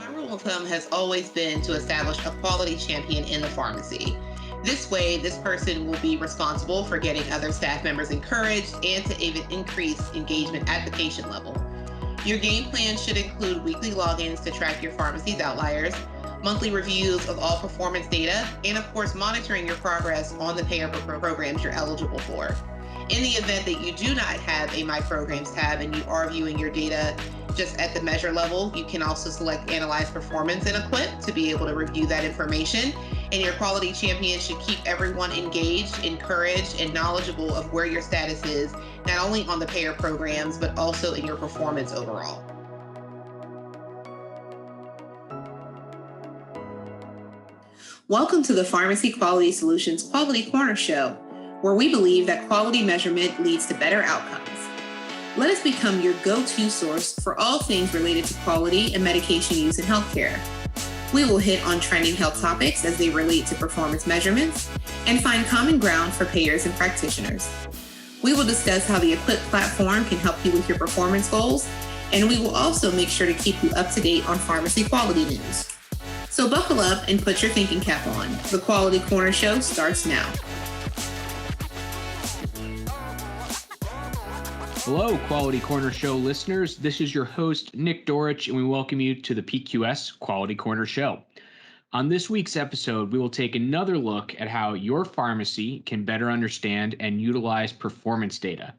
My rule of thumb has always been to establish a quality champion in the pharmacy. This way, this person will be responsible for getting other staff members encouraged and to even increase engagement at the patient level. Your game plan should include weekly logins to track your pharmacy's outliers, monthly reviews of all performance data, and of course, monitoring your progress on the payer programs you're eligible for. In the event that you do not have a My Programs tab and you are viewing your data just at the measure level, you can also select Analyze Performance in EQUIPP to be able to review that information. And your quality champion should keep everyone engaged, encouraged, and knowledgeable of where your status is, not only on the payer programs, but also in your performance overall. Welcome to the Pharmacy Quality Solutions Quality Corner Show, where we believe that quality measurement leads to better outcomes. Let us become your go-to source for all things related to quality and medication use in healthcare. We will hit on trending health topics as they relate to performance measurements and find common ground for payers and practitioners. We will discuss how the EQUIPP platform can help you with your performance goals, and we will also make sure to keep you up to date on pharmacy quality news. So buckle up and put your thinking cap on. The Quality Corner Show starts now. Hello, Quality Corner Show listeners. This is your host, Nick Dorich, and we welcome you to the PQS Quality Corner Show. On this week's episode, we will take another look at how your pharmacy can better understand and utilize performance data.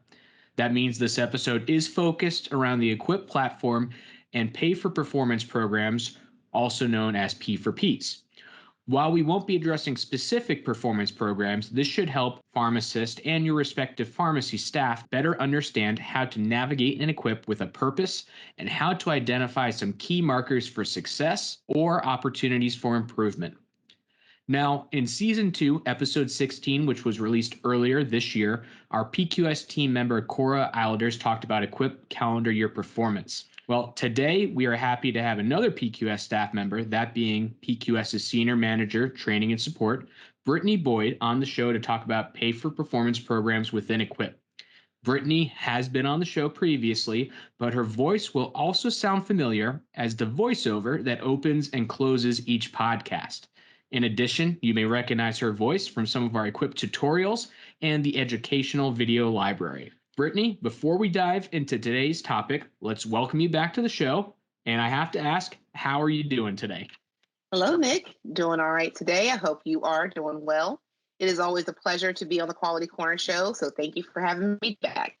That means this episode is focused around the EQUIPP platform and pay-for-performance programs, also known as P4Ps. While we won't be addressing specific performance programs, this should help pharmacists and your respective pharmacy staff better understand how to navigate and EQUIPP with a purpose and how to identify some key markers for success or opportunities for improvement. Now, in Season 2, Episode 16, which was released earlier this year, our PQS team member Cora Eilders talked about EQUIPP calendar year performance. Well, today we are happy to have another PQS staff member, that being PQS's Senior Manager, Training and Support, Brittany Boyd, on the show to talk about pay-for-performance programs within EQUIPP. Brittany has been on the show previously, but her voice will also sound familiar as the voiceover that opens and closes each podcast. In addition, you may recognize her voice from some of our EQUIPP tutorials and the educational video library. Brittany, before we dive into today's topic, let's welcome you back to the show. And I have to ask, how are you doing today? Hello, Nick. Doing all right today. I hope you are doing well. It is always a pleasure to be on the Quality Corner Show, so thank you for having me back.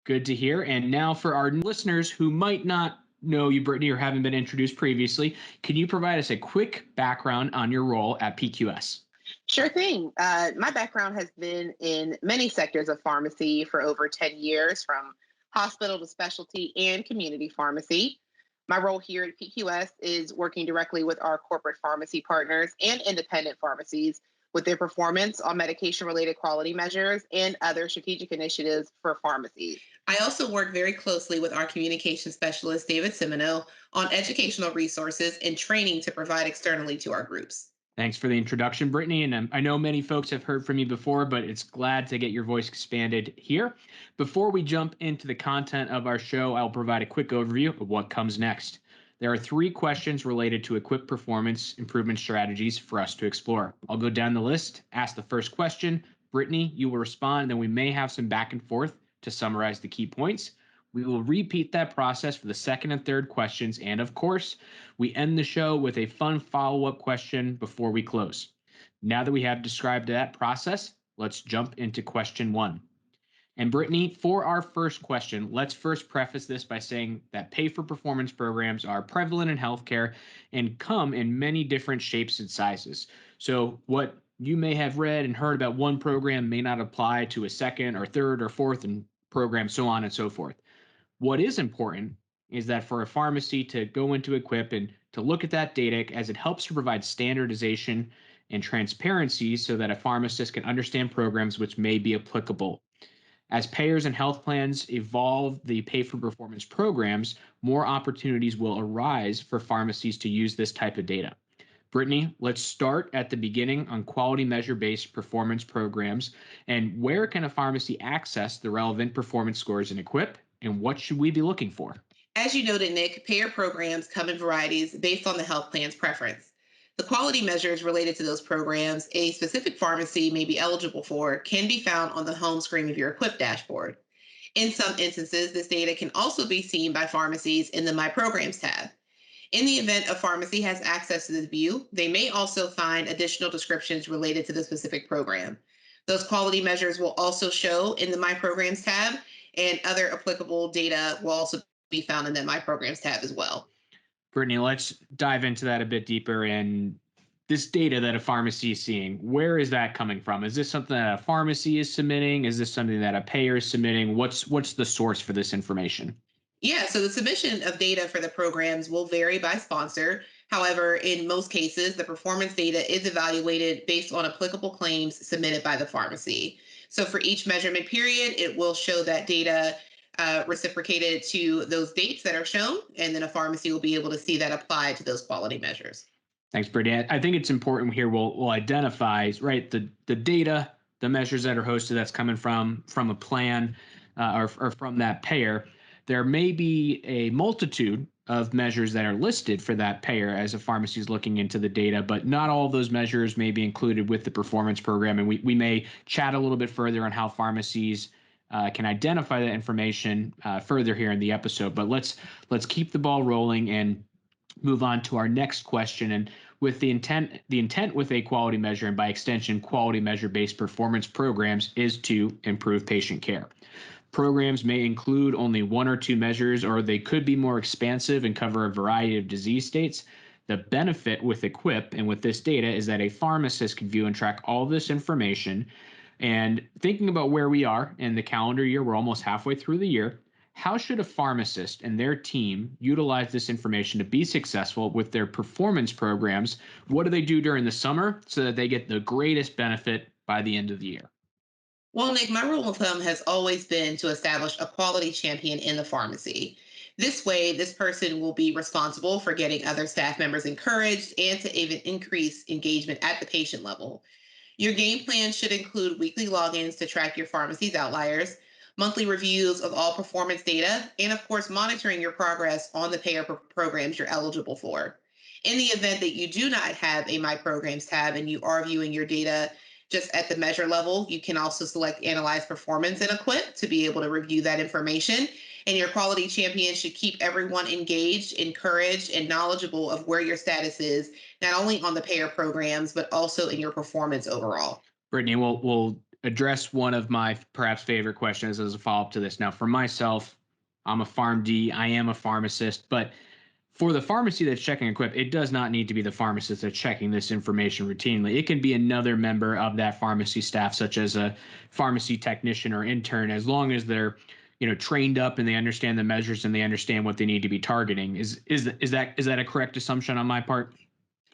Good to hear. And now for our listeners who might not know you, Brittany, or haven't been introduced previously, can you provide us a quick background on your role at PQS? Sure thing. My background has been in many sectors of pharmacy for over 10 years, from hospital to specialty and community pharmacy. My role here at PQS is working directly with our corporate pharmacy partners and independent pharmacies with their performance on medication-related quality measures and other strategic initiatives for pharmacies. I also work very closely with our communication specialist, David Simino, on educational resources and training to provide externally to our groups. Thanks for the introduction, Brittany. And I know many folks have heard from you before, but it's glad to get your voice expanded here. Before we jump into the content of our show, I'll provide a quick overview of what comes next. There are 3 questions related to EQUIPP performance improvement strategies for us to explore. I'll go down the list, ask the first question. Brittany, you will respond, and then we may have some back and forth to summarize the key points. We will repeat that process for the second and third questions. And of course, we end the show with a fun follow-up question before we close. Now that we have described that process, let's jump into question 1. And Brittany, for our first question, let's first preface this by saying that pay-for-performance programs are prevalent in healthcare and come in many different shapes and sizes. So what you may have read and heard about one program may not apply to a second or third or fourth and program, so on and so forth. What is important is that for a pharmacy to go into EQUIPP and to look at that data, as it helps to provide standardization and transparency so that a pharmacist can understand programs which may be applicable. As payers and health plans evolve the pay-for-performance programs, more opportunities will arise for pharmacies to use this type of data. Brittany, let's start at the beginning on quality measure-based performance programs, and where can a pharmacy access the relevant performance scores in EQUIPP, and what should we be looking for? As you noted, Nick, payer programs come in varieties based on the health plan's preference. The quality measures related to those programs a specific pharmacy may be eligible for can be found on the home screen of your EQUIPP dashboard. In some instances, this data can also be seen by pharmacies in the My Programs tab. In the event a pharmacy has access to this view, they may also find additional descriptions related to the specific program. Those quality measures will also show in the My Programs tab, and other applicable data will also be found in the My Programs tab as well. Brittany, let's dive into that a bit deeper. And this data that a pharmacy is seeing, where is that coming from? Is this something that a pharmacy is submitting? Is this something that a payer is submitting? What's the source for this information? Yeah, so the submission of data for the programs will vary by sponsor. However, in most cases, the performance data is evaluated based on applicable claims submitted by the pharmacy. So for each measurement period, it will show that data reciprocated to those dates that are shown, and then a pharmacy will be able to see that applied to those quality measures. Thanks, Brittany. I think it's important here. We'll identify right the data, the measures that are hosted that's coming from a plan or from that payer. There may be a multitude of measures that are listed for that payer as a pharmacy is looking into the data, but not all of those measures may be included with the performance program. And we may chat a little bit further on how pharmacies can identify that information further here in the episode. But let's keep the ball rolling and move on to our next question. And with the intent with a quality measure, and by extension quality measure based performance programs, is to improve patient care. Programs may include only one or two measures, or they could be more expansive and cover a variety of disease states. The benefit with EQUIPP and with this data is that a pharmacist can view and track all this information. And thinking about where we are in the calendar year, we're almost halfway through the year. How should a pharmacist and their team utilize this information to be successful with their performance programs? What do they do during the summer so that they get the greatest benefit by the end of the year? Well, Nick, my rule of thumb has always been to establish a quality champion in the pharmacy. This way, this person will be responsible for getting other staff members encouraged and to even increase engagement at the patient level. Your game plan should include weekly logins to track your pharmacy's outliers, monthly reviews of all performance data, and of course, monitoring your progress on the payer programs you're eligible for. In the event that you do not have a My Programs tab and you are viewing your data just at the measure level, you can also select Analyze Performance and EQUIPP to be able to review that information. And your quality champion should keep everyone engaged, encouraged, and knowledgeable of where your status is, not only on the payer programs, but also in your performance overall. Brittany, we'll address one of my perhaps favorite questions as a follow up to this. Now, for myself, I'm a Pharm D. I am a pharmacist, but for the pharmacy that's checking EQUIPP, it does not need to be the pharmacist that's checking this information routinely. It can be another member of that pharmacy staff, such as a pharmacy technician or intern, as long as they're trained up and they understand the measures and they understand what they need to be targeting. Is that a correct assumption on my part?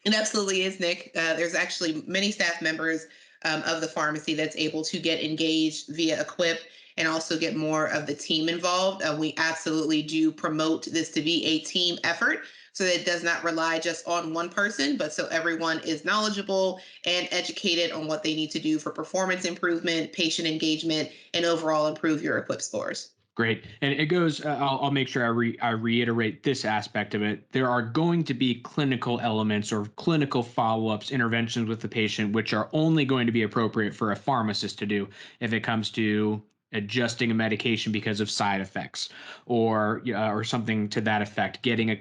It absolutely is, Nick. There's actually many staff members of the pharmacy that's able to get engaged via EQUIPP and also get more of the team involved. We absolutely do promote this to be a team effort so that it does not rely just on one person, but so everyone is knowledgeable and educated on what they need to do for performance improvement, patient engagement, and overall improve your EQUIPP scores. Great. And it goes, I'll make sure I reiterate this aspect of it. There are going to be clinical elements or clinical follow-ups, interventions with the patient, which are only going to be appropriate for a pharmacist to do if it comes to adjusting a medication because of side effects or something to that effect, getting a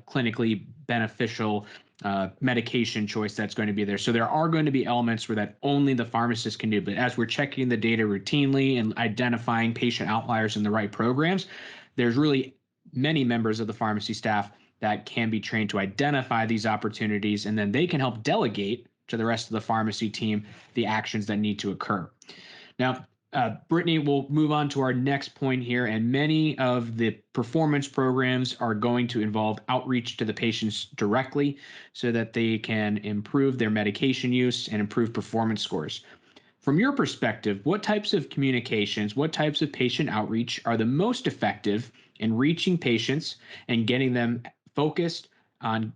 clinically beneficial medication choice that's going to be there. So there are going to be elements where that only the pharmacist can do. But as we're checking the data routinely and identifying patient outliers in the right programs, there's really many members of the pharmacy staff that can be trained to identify these opportunities, and then they can help delegate to the rest of the pharmacy team the actions that need to occur. Now, Brittany, we'll move on to our next point here, and many of the performance programs are going to involve outreach to the patients directly so that they can improve their medication use and improve performance scores. From your perspective, what types of communications, what types of patient outreach are the most effective in reaching patients and getting them focused on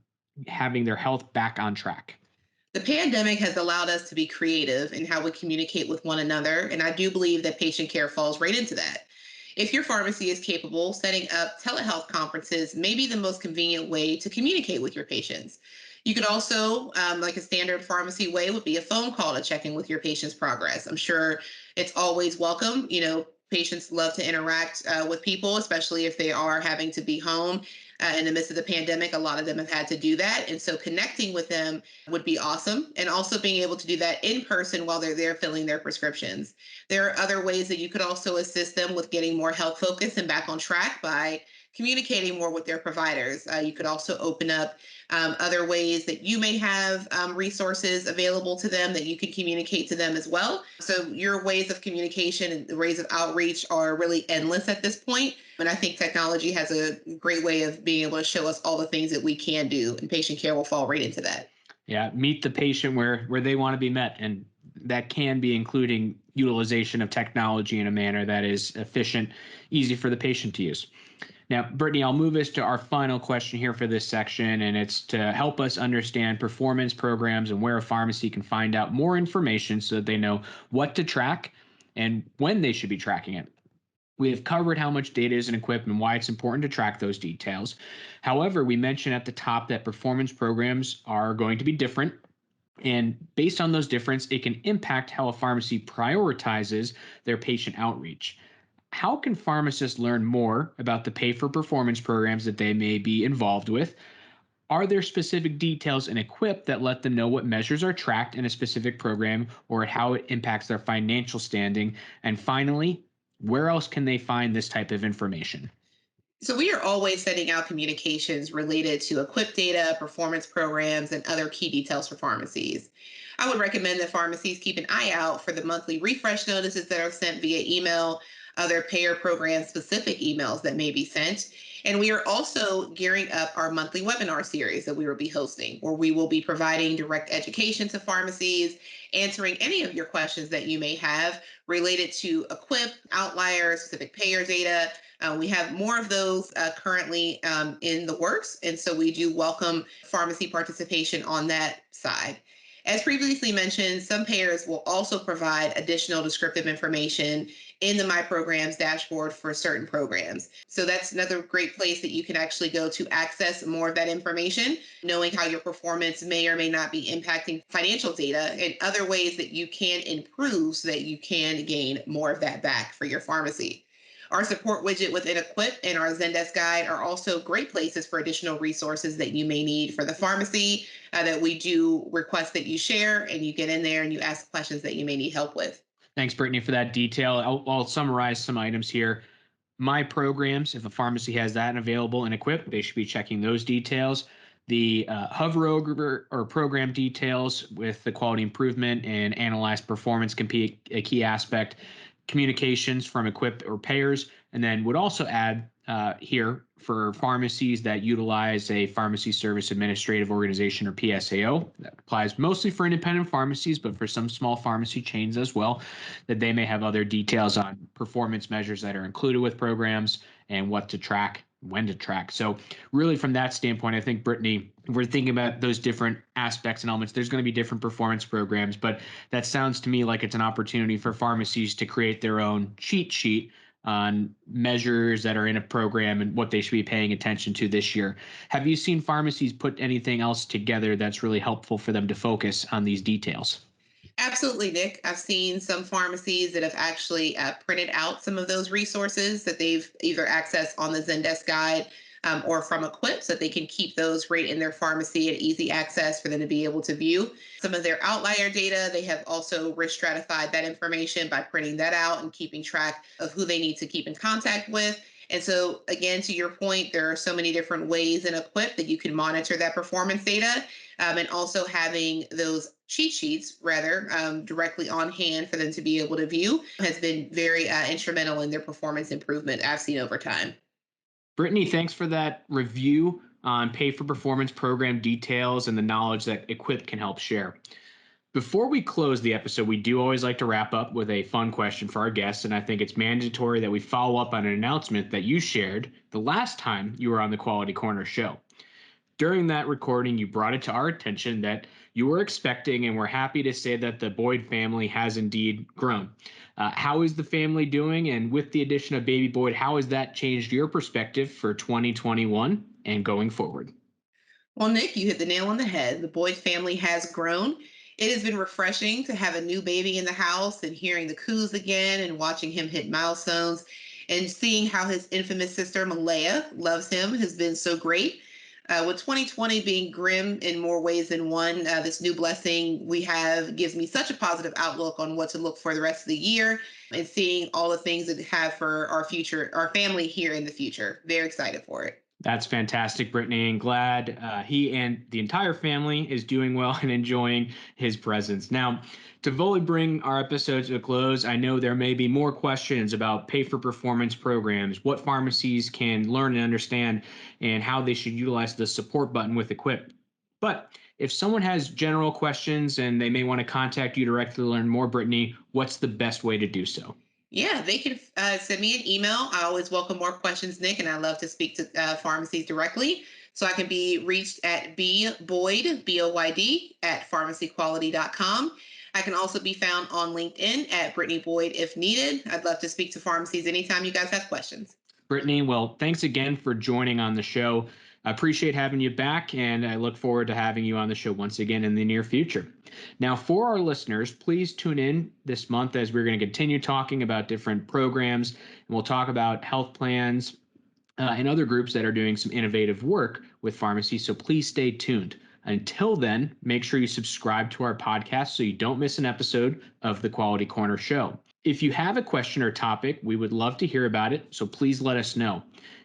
having their health back on track? The pandemic has allowed us to be creative in how we communicate with one another, and I do believe that patient care falls right into that. If your pharmacy is capable, setting up telehealth conferences may be the most convenient way to communicate with your patients. You could also, like a standard pharmacy way, would be a phone call to check in with your patient's progress. I'm sure it's always welcome. Patients love to interact with people, especially if they are having to be home in the midst of the pandemic. A lot of them have had to do that. And so connecting with them would be awesome. And also being able to do that in person while they're there filling their prescriptions. There are other ways that you could also assist them with getting more health focus and back on track by communicating more with their providers. You could also open up other ways that you may have resources available to them that you can communicate to them as well. So your ways of communication and the ways of outreach are really endless at this point. And I think technology has a great way of being able to show us all the things that we can do, and patient care will fall right into that. Yeah, meet the patient where they want to be met, and that can be including utilization of technology in a manner that is efficient, easy for the patient to use. Now, Brittany, I'll move us to our final question here for this section, and it's to help us understand performance programs and where a pharmacy can find out more information so that they know what to track and when they should be tracking it. We have covered how much data is in EQUIPP and why it's important to track those details. However, we mentioned at the top that performance programs are going to be different. And based on those differences, it can impact how a pharmacy prioritizes their patient outreach. How can pharmacists learn more about the pay for performance programs that they may be involved with? Are there specific details in EQUIPP that let them know what measures are tracked in a specific program or how it impacts their financial standing? And finally, where else can they find this type of information? So we are always sending out communications related to EQUIPP data, performance programs, and other key details for pharmacies. I would recommend that pharmacies keep an eye out for the monthly refresh notices that are sent via email, other payer program specific emails that may be sent. And we are also gearing up our monthly webinar series that we will be hosting, where we will be providing direct education to pharmacies, answering any of your questions that you may have related to EQUIPP, outliers, specific payer data. We have more of those currently in the works. And so we do welcome pharmacy participation on that side. As previously mentioned, some payers will also provide additional descriptive information in the My Programs dashboard for certain programs. So that's another great place that you can actually go to access more of that information, knowing how your performance may or may not be impacting financial data and other ways that you can improve so that you can gain more of that back for your pharmacy. Our support widget within EQUIPP and our Zendesk guide are also great places for additional resources that you may need for the pharmacy that we do request that you share, and you get in there and you ask questions that you may need help with. Thanks, Brittany, for that detail. I'll summarize some items here. My programs, if a pharmacy has that available in EQUIPP, they should be checking those details. The hover over or program details with the quality improvement and analyzed performance can be a key aspect. Communications from EQUIPP or payers, and then would also add here for pharmacies that utilize a pharmacy service administrative organization or PSAO. That applies mostly for independent pharmacies, but for some small pharmacy chains as well, that they may have other details on performance measures that are included with programs and what to track, when to track. So really from that standpoint, I think, Brittany, we're thinking about those different aspects and elements. There's going to be different performance programs, but that sounds to me like it's an opportunity for pharmacies to create their own cheat sheet on measures that are in a program and what they should be paying attention to this year. Have you seen pharmacies put anything else together that's really helpful for them to focus on these details? Absolutely, Nick. I've seen some pharmacies that have actually printed out some of those resources that they've either accessed on the Zendesk guide or from EQUIPP, so that they can keep those right in their pharmacy at easy access for them to be able to view. Some of their outlier data, they have also risk stratified that information by printing that out and keeping track of who they need to keep in contact with. And so, again, to your point, there are so many different ways in EQUIPP that you can monitor that performance data, and also having those cheat sheets, rather, directly on hand for them to be able to view has been very instrumental in their performance improvement I've seen over time. Brittany, thanks for that review on pay for performance program details and the knowledge that EQUIPP can help share. Before we close the episode, we do always like to wrap up with a fun question for our guests, and I think it's mandatory that we follow up on an announcement that you shared the last time you were on the Quality Corner show. During that recording, you brought it to our attention that you were expecting, and we're happy to say that the Boyd family has indeed grown. How is the family doing? And with the addition of baby Boyd, how has that changed your perspective for 2021 and going forward? Well, Nick, you hit the nail on the head. The Boyd family has grown. It has been refreshing to have a new baby in the house and hearing the coos again and watching him hit milestones and seeing how his infamous sister Malaya loves him has been so great. With 2020 being grim in more ways than one, this new blessing we have gives me such a positive outlook on what to look for the rest of the year and seeing all the things that have for our future, our family here in the future. Very excited for it. That's fantastic, Brittany, and glad he and the entire family is doing well and enjoying his presence. Now, to fully bring our episode to a close, I know there may be more questions about pay-for-performance programs, what pharmacies can learn and understand, and how they should utilize the support button with EQUIPP. But if someone has general questions and they may want to contact you directly to learn more, Brittany, what's the best way to do so? Yeah, they can send me an email. I always welcome more questions, Nick, and I love to speak to pharmacies directly. So I can be reached at bboyd, B-O-Y-D, at pharmacyquality.com. I can also be found on LinkedIn at Brittany Boyd if needed. I'd love to speak to pharmacies anytime you guys have questions. Brittany, well, thanks again for joining on the show. I appreciate having you back, and I look forward to having you on the show once again in the near future. Now, for our listeners, please tune in this month as we're going to continue talking about different programs, and we'll talk about health plans and other groups that are doing some innovative work with pharmacy. So please stay tuned. Until then, make sure you subscribe to our podcast so you don't miss an episode of the Quality Corner Show. If you have a question or topic, we would love to hear about it, so please let us know.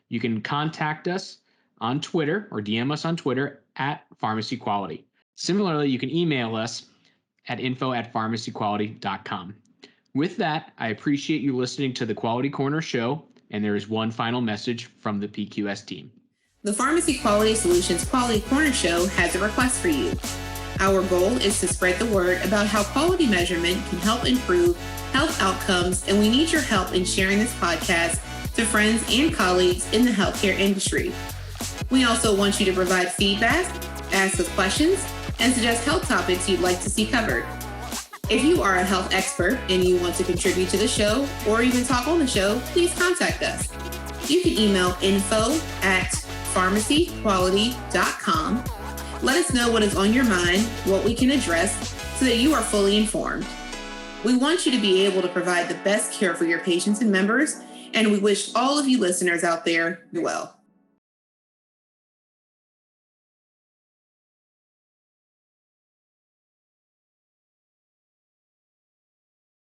You can contact us on Twitter or DM us on Twitter at Pharmacy Quality. Similarly, you can email us at info@pharmacyquality.com. With that, I appreciate you listening to the Quality Corner Show, and there is one final message from the PQS team. The Pharmacy Quality Solutions Quality Corner Show has a request for you. Our goal is to spread the word about how quality measurement can help improve health outcomes, and we need your help in sharing this podcast to friends and colleagues in the healthcare industry. We also want you to provide feedback, ask us questions, and suggest health topics you'd like to see covered. If you are a health expert and you want to contribute to the show or even talk on the show, please contact us. You can email info@pharmacyquality.com. Let us know what is on your mind, what we can address, so that you are fully informed. We want you to be able to provide the best care for your patients and members, and we wish all of you listeners out there well.